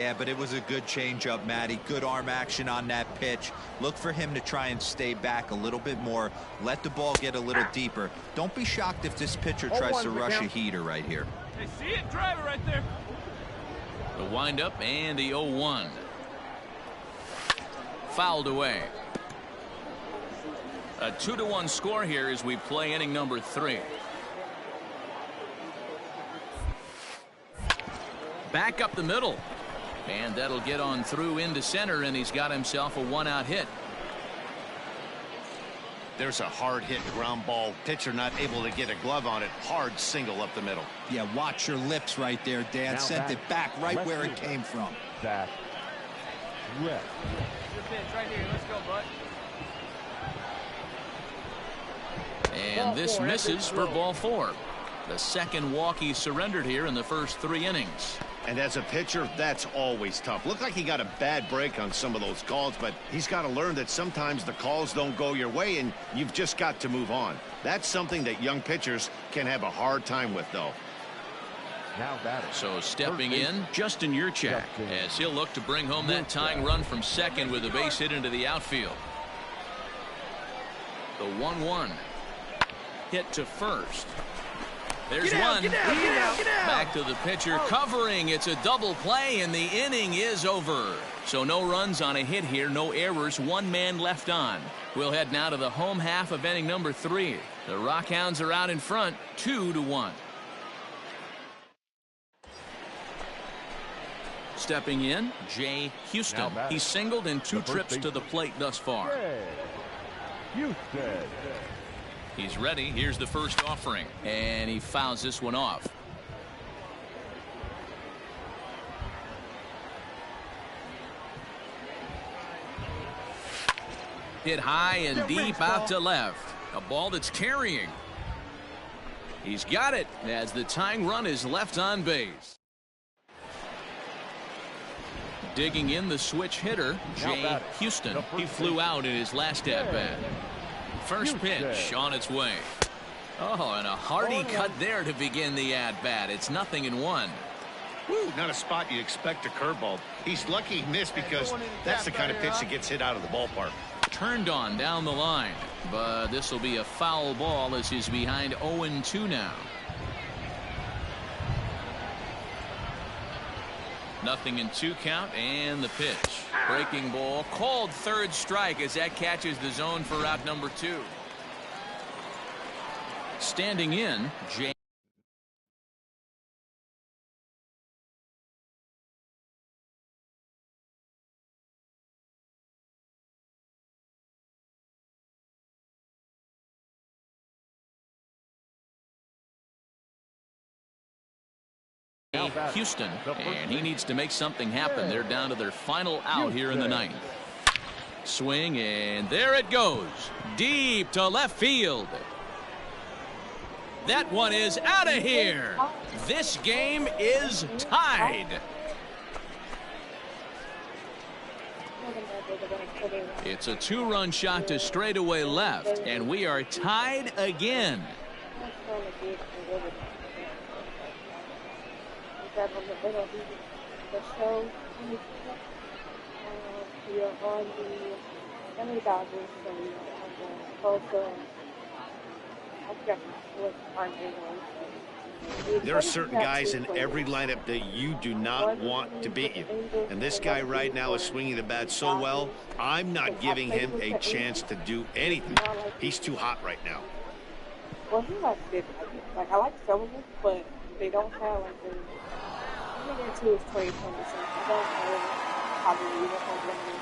Yeah, but it was a good changeup, Matty. Good arm action on that pitch. Look for him to try and stay back a little bit more. Let the ball get a little deeper. Don't be shocked if this pitcher tries to rush a heater right here. Hey, see it? Drive it right there. The windup and the 0-1. Fouled away. A 2-1 score here as we play inning number 3. Back up the middle. And that'll get on through into center, and he's got himself a 1-out hit. There's a hard hit ground ball. Pitcher not able to get a glove on it. Hard single up the middle. Yeah, watch your lips right there, Dan. Sent it back right where it came from. Your pitch right here. Let's go, bud. And this misses for ball 4. The second walk he surrendered here in the first 3 innings. And as a pitcher, that's always tough. Looked like he got a bad break on some of those calls, but he's got to learn that sometimes the calls don't go your way, and you've just got to move on. That's something that young pitchers can have a hard time with, though. So stepping in, Justin Yurchak, as he'll look to bring home that tying run from second with a base hit into the outfield. The 1-1. Hit to first. There's one. Get out. Back to the pitcher covering. It's a double play, and the inning is over. So no runs on a hit here, no errors, 1 man left on. We'll head now to the home half of inning number 3. The Rockhounds are out in front, 2-1. Stepping in, Jay Houston. He's singled in 2 trips to the plate thus far. He's ready. Here's the first offering, and he fouls this one off. Hit high and deep out to left. A ball that's carrying. He's got it as the tying run is left on base. Digging in the switch hitter, Jay Houston. He flew out in his last at-bat. First pitch on its way. Oh, and a hearty cut there to begin the at-bat. It's 0-1. Woo, not a spot you'd expect a curveball. He's lucky he missed because that's the kind of pitch that gets hit out of the ballpark. Turned on down the line, but this will be a foul ball as he's behind 0-2 now. 0-2 count, and the pitch. Breaking ball called third strike as that catches the zone for out number 2. Standing in, Jay. Houston, and he needs to make something happen. They're down to their final out here in the 9th. Swing, and there it goes. Deep to left field. That one is out of here. This game is tied. It's a 2-run shot to straightaway left, and we are tied again. There are certain guys in every lineup that you do not want to beat you. And this guy right now is swinging the bat so well, I'm not giving him a chance to do anything. He's too hot right now. Well, he likes it. Like, I like some of them, but they don't have, like, the... I think it's 2020, so I don't know how to read it or what it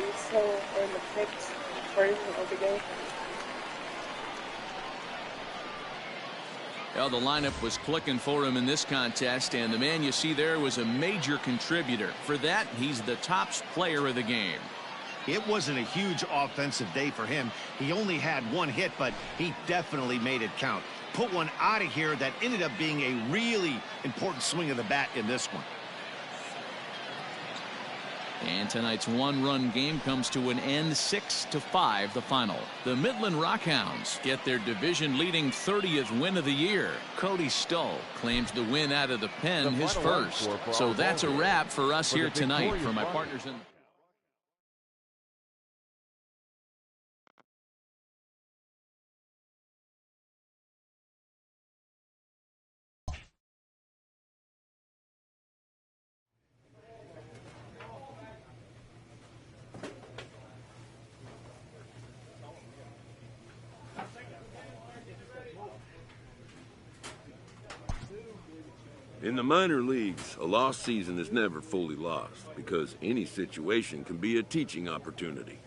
is. So, in the next version of the game. Well, the lineup was clicking for him in this contest, and the man you see there was a major contributor. For that, he's the top player of the game. It wasn't a huge offensive day for him. He only had 1 hit, but he definitely made it count. Put one out of here that ended up being a really important swing of the bat in this one. And tonight's one-run game comes to an end, 6-5 the final. The Midland Rockhounds get their division-leading 30th win of the year. Cody Stull claims the win out of the pen, his first. So that's a wrap for us here tonight. For my partners in In the minor leagues, a lost season is never fully lost because any situation can be a teaching opportunity.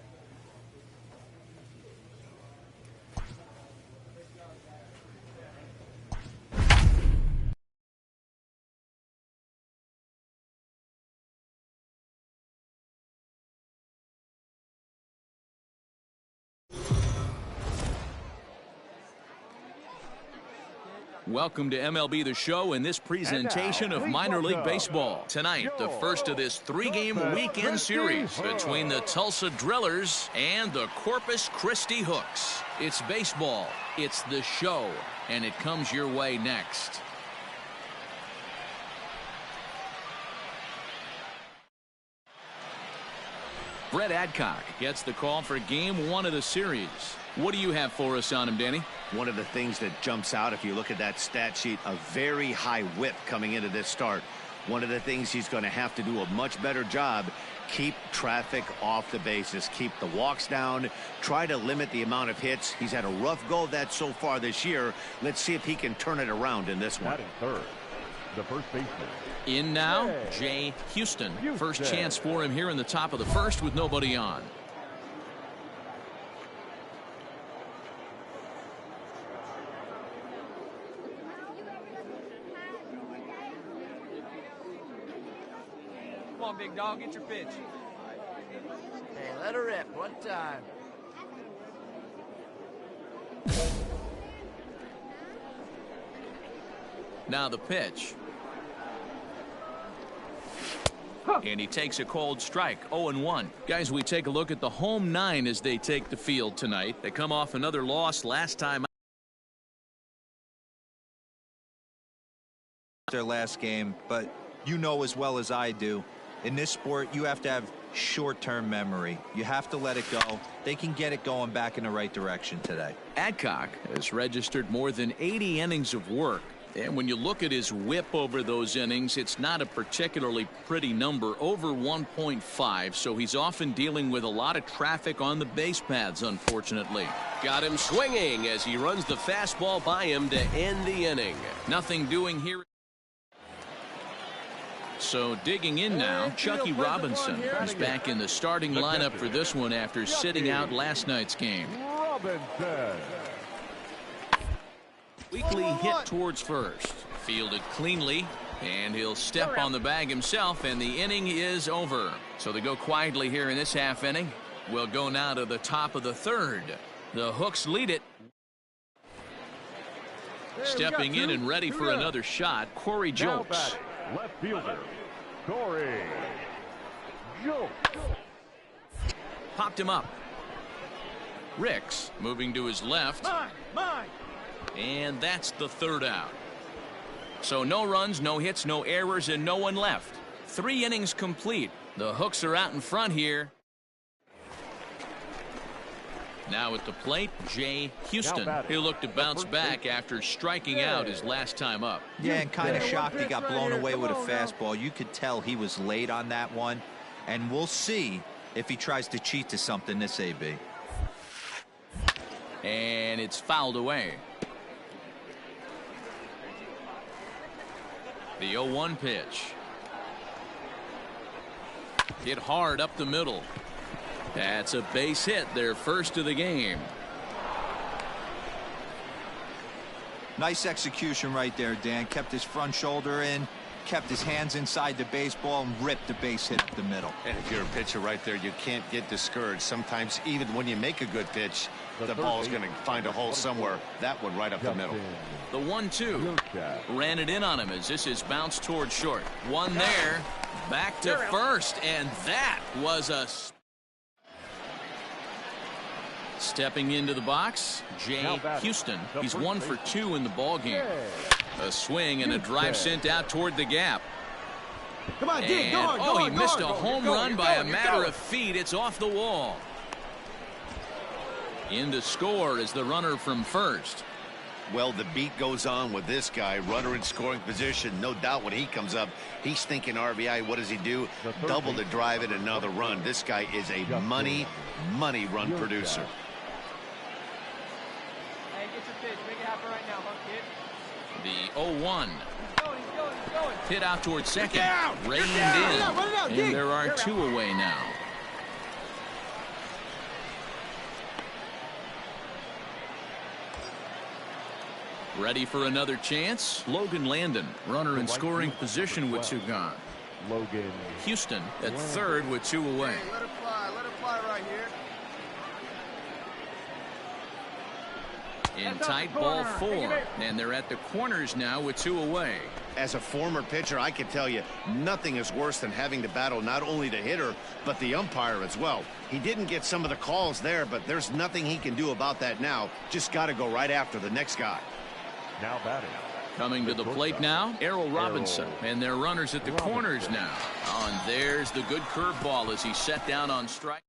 Welcome to MLB The Show in this presentation of minor league baseball. Tonight, the first of this three-game weekend series between the Tulsa Drillers and the Corpus Christi Hooks. It's baseball, it's the show, and it comes your way next. Brett Adcock gets the call for game one of the series. What do you have for us on him, Danny? One of the things that jumps out, if you look at that stat sheet, a very high whip coming into this start. One of the things he's going to have to do a much better job, keep traffic off the bases, keep the walks down, try to limit the amount of hits. He's had a rough go of that so far this year. Let's see if he can turn it around in this one. Batting third, the first baseman. In now, Jay Houston. First chance for him here in the top of the first with nobody on. Come on, big dog, get your pitch. Hey, let her rip one time. Now the pitch. And he takes a cold strike, 0-1. Guys, we take a look at the home nine as they take the field tonight. They come off another loss last time. Their last game, but you know as well as I do, in this sport, you have to have short-term memory. You have to let it go. They can get it going back in the right direction today. Adcock has registered more than 80 innings of work. And when you look at his whip over those innings, it's not a particularly pretty number, over 1.5. So he's often dealing with a lot of traffic on the base paths, unfortunately. Got him swinging as he runs the fastball by him to end the inning. Nothing doing here. So digging in now, Chucky Robinson. He's back in the starting lineup for this one after sitting out last night's game. Weekly hit towards first. Fielded cleanly, and he'll step on the bag himself, and the inning is over. So they go quietly here in this half inning. We'll go now to the top of the third. The Hooks lead it. Stepping in and ready for another shot, Corey Jolks. Left fielder, Corey Jolks. Popped him up. Ricks moving to his left. And that's the third out. So no runs, no hits, no errors, and no one left. 3 innings complete. The Hooks are out in front here. Now at the plate, Jay Houston. He'll look to bounce back after striking out his last time up. Yeah, and kind of shocked he got blown away with a fastball. You could tell he was late on that one. And we'll see if he tries to cheat to something this AB. And it's fouled away. The 0-1 pitch. Hit hard up the middle. That's a base hit, their first of the game. Nice execution right there, Dan. Kept his front shoulder in, kept his hands inside the baseball and ripped the base hit up the middle. And if you're a pitcher right there, you can't get discouraged. Sometimes even when you make a good pitch, the ball's going to find a hole somewhere. That one right up the middle. The 1-2 ran it in on him as this is bounced toward short. One there, back to first, and that was a... Stepping into the box, Jay Houston. He's 1 for 2 in the ball game. A swing and a drive sent out toward the gap. Come on, dig, he missed a home run by a matter of feet. It's off the wall. In to score is the runner from first. Well, the beat goes on with this guy, runner in scoring position. No doubt when he comes up, he's thinking RBI. What does he do? Double to drive it, another run. This guy is a money run producer. Hey, get your pitch. Make it happen right now, kid. The 0-1. He's going. Hit out towards second. Reined in. And there are 2 away now. Ready for another chance? Logan Landon, runner in scoring position with 2 gone. Logan Houston at third with 2 away. Hey, let it fly right here. In tight, ball 4, and they're at the corners now with 2 away. As a former pitcher, I can tell you, nothing is worse than having to battle not only the hitter, but the umpire as well. He didn't get some of the calls there, but there's nothing he can do about that now. Just got to go right after the next guy. now batting. Coming to the plate now, Errol Robinson, and their runners at the corners now. Oh, and there's the good curveball as he set down on strike.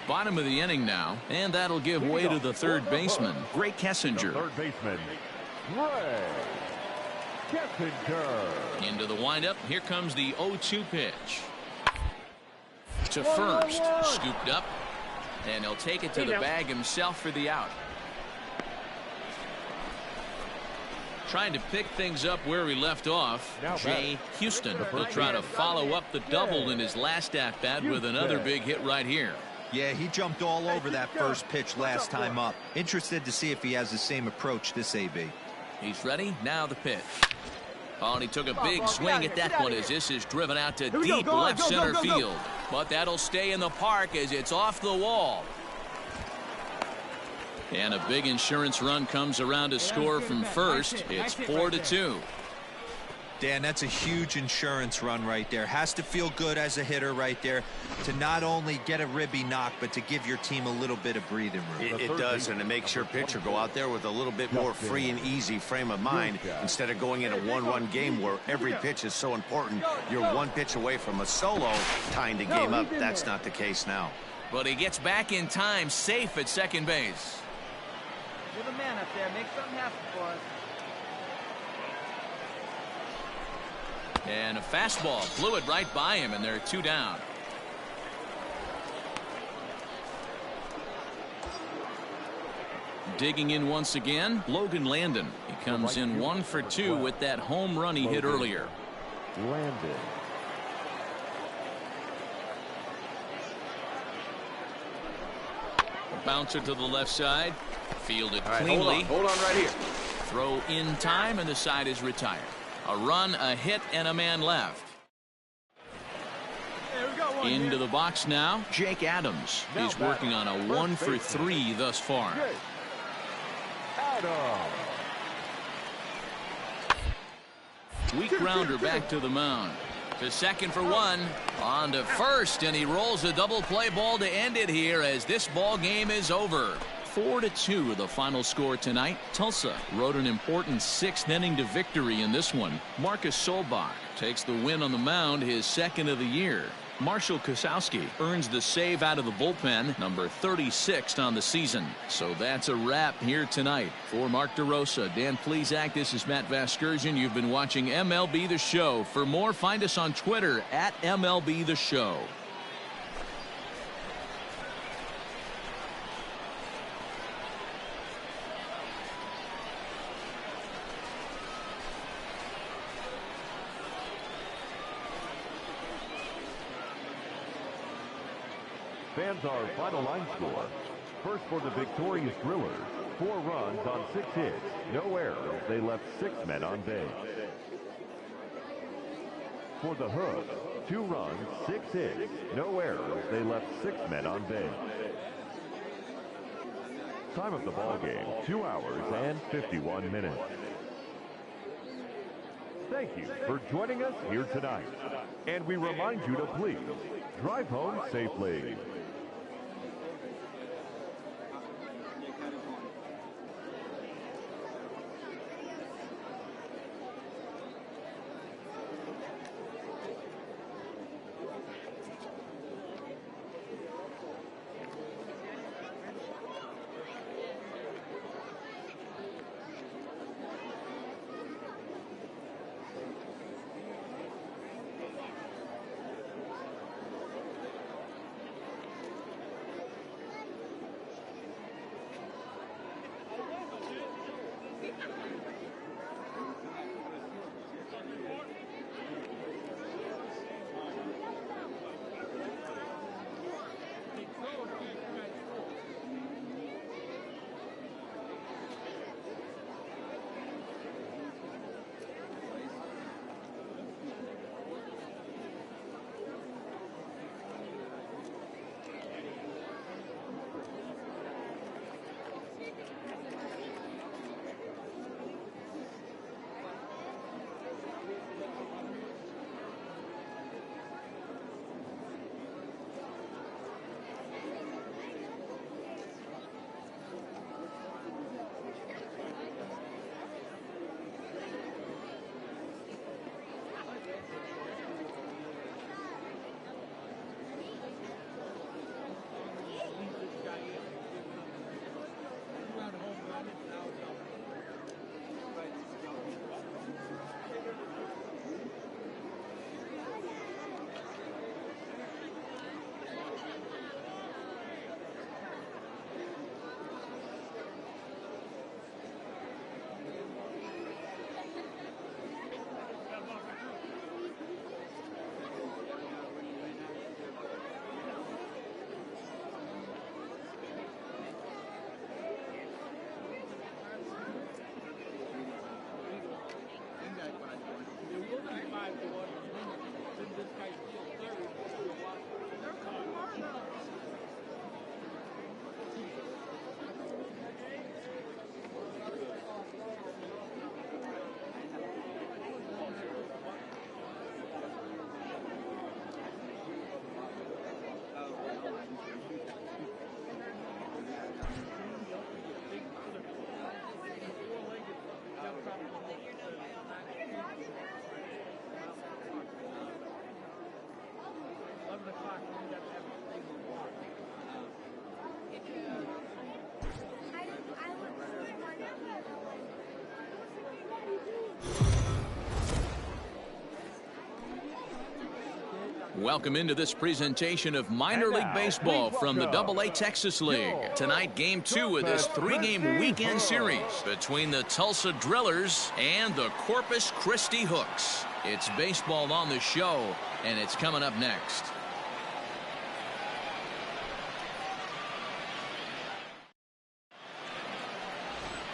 Bottom of the inning now, and that'll give way to the third baseman, Ray Kessinger. Third baseman, Ray Kessinger. Into the windup. Here comes the 0-2 pitch. To first, scooped up, and he'll take it to the bag himself for the out. Trying to pick things up where we left off, Jay Houston will try to follow up the double in his last at-bat with another big hit right here. Yeah, he jumped all over that first pitch last time up. Interested to see if he has the same approach this AB. He's ready. Now the pitch. Oh, and he took a big swing at that one as this is driven out to deep left center field. But that'll stay in the park as it's off the wall. And a big insurance run comes around to score from first. It's 4-2. Dan, that's a huge insurance run right there. Has to feel good as a hitter right there to not only get a ribby knock, but to give your team a little bit of breathing room. It does, and it makes your pitcher go out there with a little bit more free and easy frame of mind instead of going in a one-run game where every pitch is so important. You're one pitch away from a solo tying the game up. That's not the case now. But he gets back in time, safe at second base. You're the man up there. Make something happen for us. And a fastball blew it right by him, and they're 2 down. Digging in once again, Logan Landon. He comes in 1 for 2 with that home run he hit earlier. Landon. Bouncer to the left side. Fielded cleanly. Hold on right here. Throw in time, and the side is retired. A run, a hit, and a man left. Into the box now, Jake Adams. He's working on a 1 for 3 thus far. Weak grounder back to the mound. To second for 1. On to first, and he rolls a double play ball to end it here as this ball game is over. 4-2 the final score tonight. Tulsa rode an important 6th inning to victory in this one. Marcus Solbach takes the win on the mound, his 2nd of the year. Marshall Kosowski earns the save out of the bullpen, number 36 on the season. So that's a wrap here tonight. For Mark DeRosa, Dan Plesac, this is Matt Vasgersian. You've been watching MLB The Show. For more, find us on Twitter at MLB The Show. Fans, our final line score. First for the victorious Brewers, 4 runs on 6 hits, no errors. They left 6 men on base. For the Hood, 2 runs, 6 hits, no errors. They left 6 men on base. Time of the ball game, 2 hours and 51 minutes. Thank you for joining us here tonight. And we remind you to please drive home safely. Welcome into this presentation of minor league baseball from the AA Texas League. Tonight, game 2 of this 3-game weekend series between the Tulsa Drillers and the Corpus Christi Hooks. It's baseball on the show, and it's coming up next.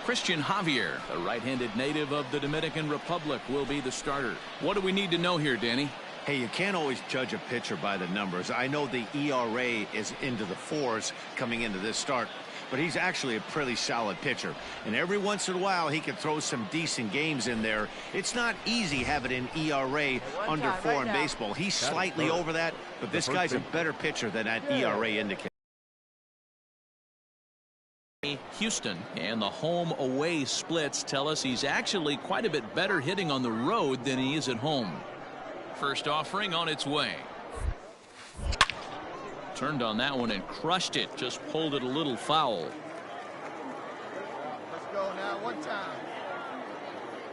Christian Javier, a right-handed native of the Dominican Republic, will be the starter. What do we need to know here, Danny? Hey, you can't always judge a pitcher by the numbers. I know the ERA is into the 4s coming into this start, but he's actually a pretty solid pitcher. And every once in a while, he can throw some decent games in there. It's not easy having an ERA under 4 in baseball. He's slightly over that, but this guy's a better pitcher than that ERA indicates. Houston, and the home-away splits tell us he's actually quite a bit better hitting on the road than he is at home. First offering on its way. Turned on that one and crushed it. Just pulled it a little foul. Let's go now, one time.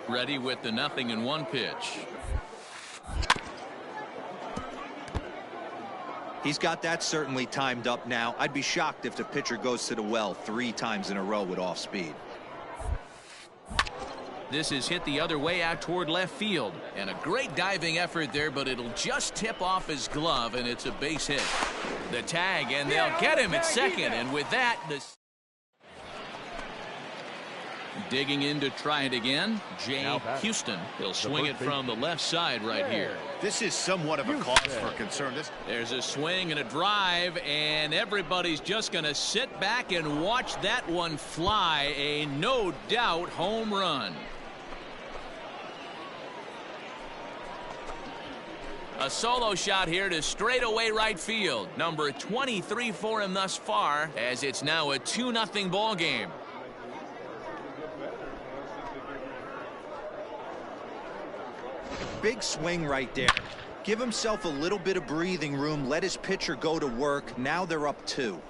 Ready with the 0-1 pitch. He's got that certainly timed up now. I'd be shocked if the pitcher goes to the well 3 times in a row with off speed. This is hit the other way out toward left field. And a great diving effort there, but it'll just tip off his glove, and it's a base hit. The tag, and they'll get him at second. And with that, Digging in to try it again, Jay Houston. He'll swing it from the left side right here. This is somewhat of a cause for concern. There's a swing and a drive, and everybody's just going to sit back and watch that one fly. A no doubt home run. A solo shot here to straightaway right field. Number 23 for him thus far, as it's now a 2-0 ball game. Big swing right there. Give himself a little bit of breathing room. Let his pitcher go to work. Now they're up 2.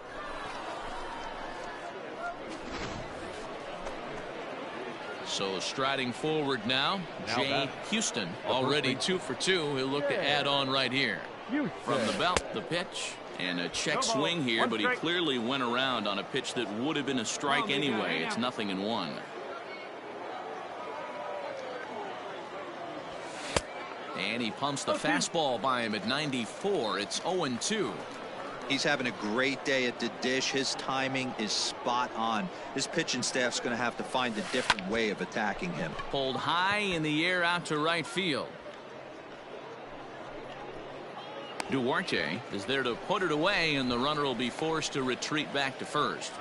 So striding forward now, Jay Houston, already 2 for 2. He'll look to add on right here. From the belt, the pitch, and a check swing here, but he clearly went around on a pitch that would have been a strike anyway. It's 0-1. And he pumps the fastball by him at 94. It's 0-2. He's having a great day at the dish. His timing is spot on. His pitching staff's going to have to find a different way of attacking him. Pulled high in the air out to right field. Duarte is there to put it away, and the runner will be forced to retreat back to first.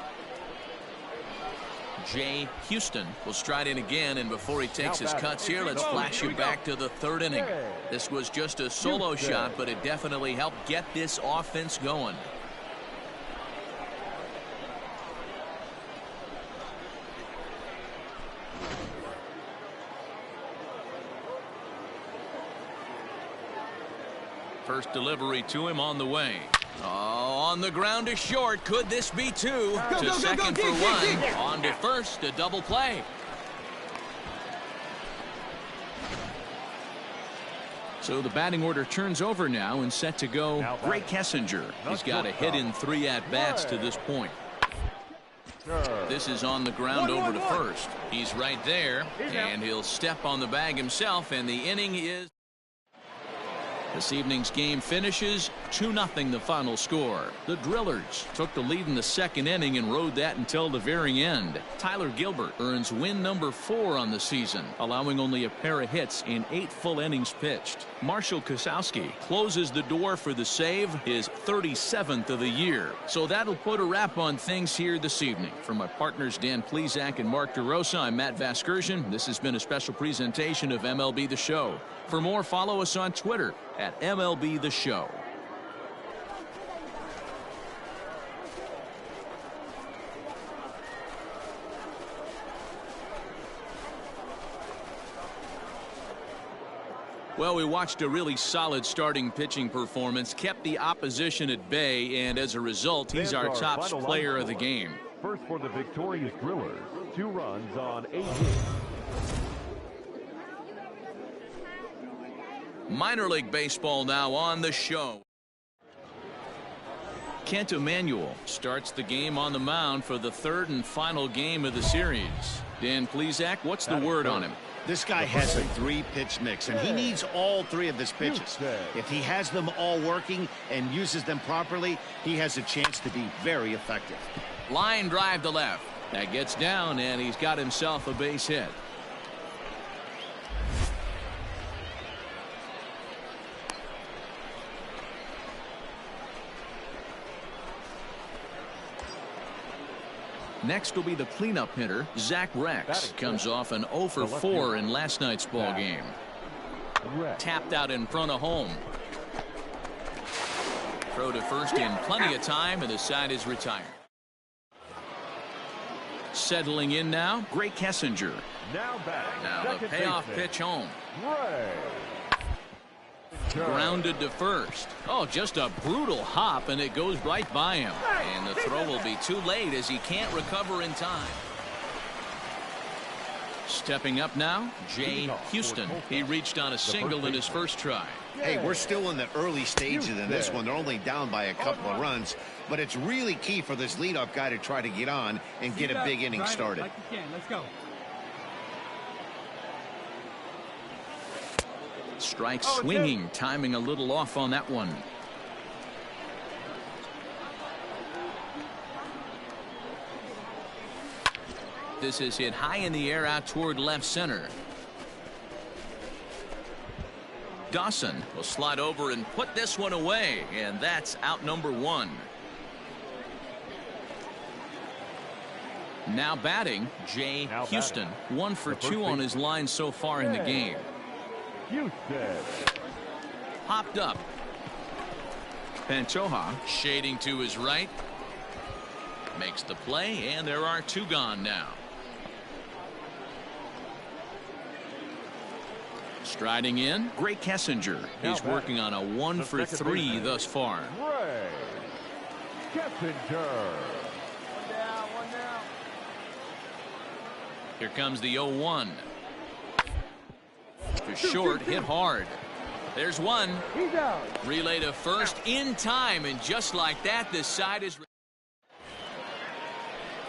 Jay Houston will stride in again, and before he takes his cuts here, let's flash you back to the 3rd inning. This was just a solo shot, but it definitely helped get this offense going. First delivery to him on the way. Oh, on the ground to short. Could this be 2? To second for 1. On to first, a double play. So the batting order turns over now and set to go. Gray Kessinger. He's got a hit in 3 at-bats to this point. This is on the ground over to first. He's right there, and he'll step on the bag himself, and the inning is... This evening's game finishes 2-0 the final score. The Drillers took the lead in the 2nd inning and rode that until the very end. Tyler Gilbert earns win number 4 on the season, allowing only a pair of hits in 8 full innings pitched. Marshall Kosowski closes the door for the save, his 37th of the year. So that'll put a wrap on things here this evening. For my partners Dan Plesac and Mark DeRosa, I'm Matt Vasgersian. This has been a special presentation of MLB The Show. For more, follow us on Twitter at MLB The Show. Well, we watched a really solid starting pitching performance, kept the opposition at bay, and as a result, he's our top player of the game. First for the victorious Drillers, 2 runs on 8 hits. Minor League Baseball now on the show. Kent Emanuel starts the game on the mound for the 3rd and final game of the series. Dan Plesac, what's the word on him? This guy has a 3-pitch mix, and he needs all 3 of his pitches. If he has them all working and uses them properly, he has a chance to be very effective. Line drive to left. That gets down, and he's got himself a base hit. Next will be the cleanup hitter, Zach Rex. Comes off an 0 for 4 in last night's ball game. Tapped out in front of home. Throw to first in plenty of time, and the side is retired. Settling in now, Gray Kessinger. Now the payoff pitch home. Grounded to first. Oh, just a brutal hop, and it goes right by him. And the throw will be too late as he can't recover in time. Stepping up now, Jay Houston. He reached on a single in his first try. Hey, we're still in the early stages in this one. They're only down by a couple of runs, but it's really key for this leadoff guy to try to get on and get a big inning started. Like you can. Let's go. Strike swinging, timing a little off on that one. this is hit high in the air out toward left center. Dawson will slide over and put this one away, and that's out number 1. Now batting, Jay Houston. 1 for 2 on his line so far in the game. Houston. Popped up. Pantoja shading to his right. Makes the play, and there are 2 gone now. Striding in, Gray Kessinger. He's working on a 1 for 3 thus far. Gray Kessinger. One down. Here comes the 0-1. To short, hit hard. There's one. He's out. Relay to first in time, and just like that, this side is.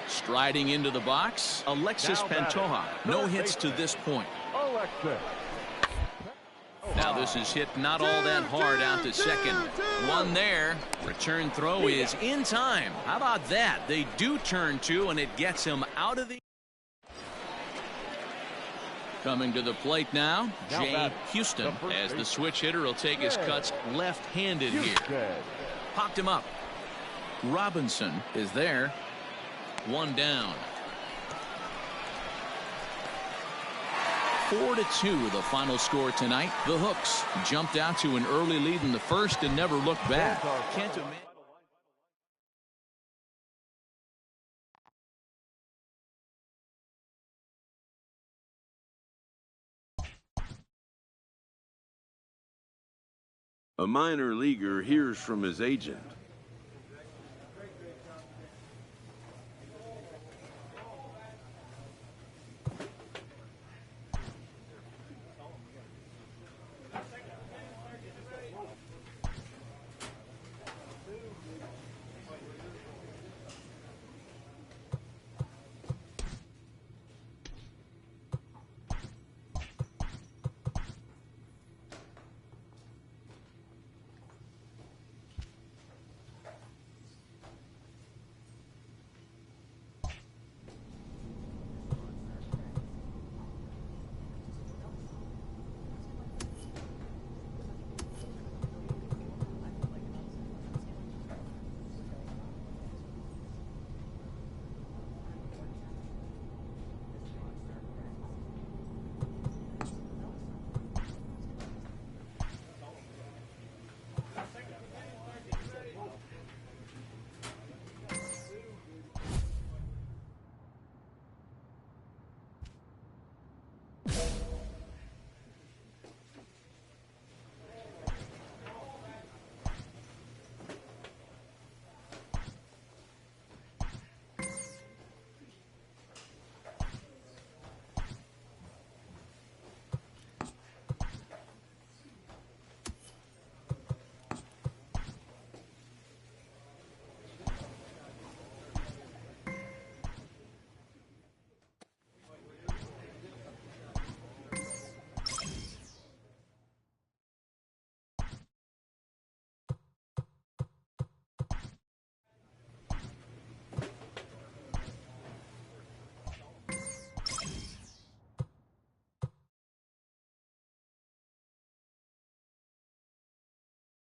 Striding into the box, Alexis Pantoja. No hits to this point. Alexis. Now this is hit not all that hard out to second. One there. Return throw is in time. How about that? They do turn 2, and it gets him out of the. Coming to the plate now, Jay Houston, as the switch hitter will take his cuts left-handed here. Popped him up. Robinson is there. 1 down. 4-2 the final score tonight. The Hooks jumped out to an early lead in the first and never looked back. Can't imagine. A minor leaguer hears from his agent